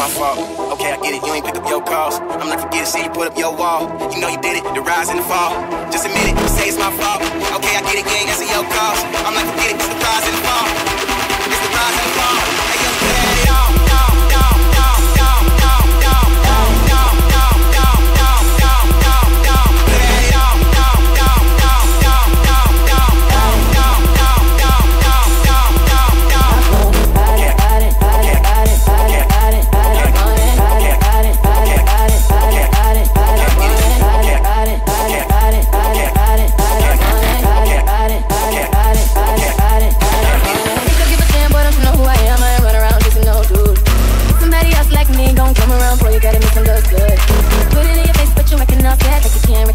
my fault. Okay, I get it, you ain't pick up your calls. I'm not forgetting, see you put up your wall. You know you did it, the rise and the fall. Just admit it, say it's my fault. Okay, I get it, you ain't answer your calls. I'm not forgetting, it's the rise and the fall. It's the rise and the fall. Hey, yo, hey, yo. Come around, boy, you gotta make some look good. Put it in your face, but you acting all sad like you can't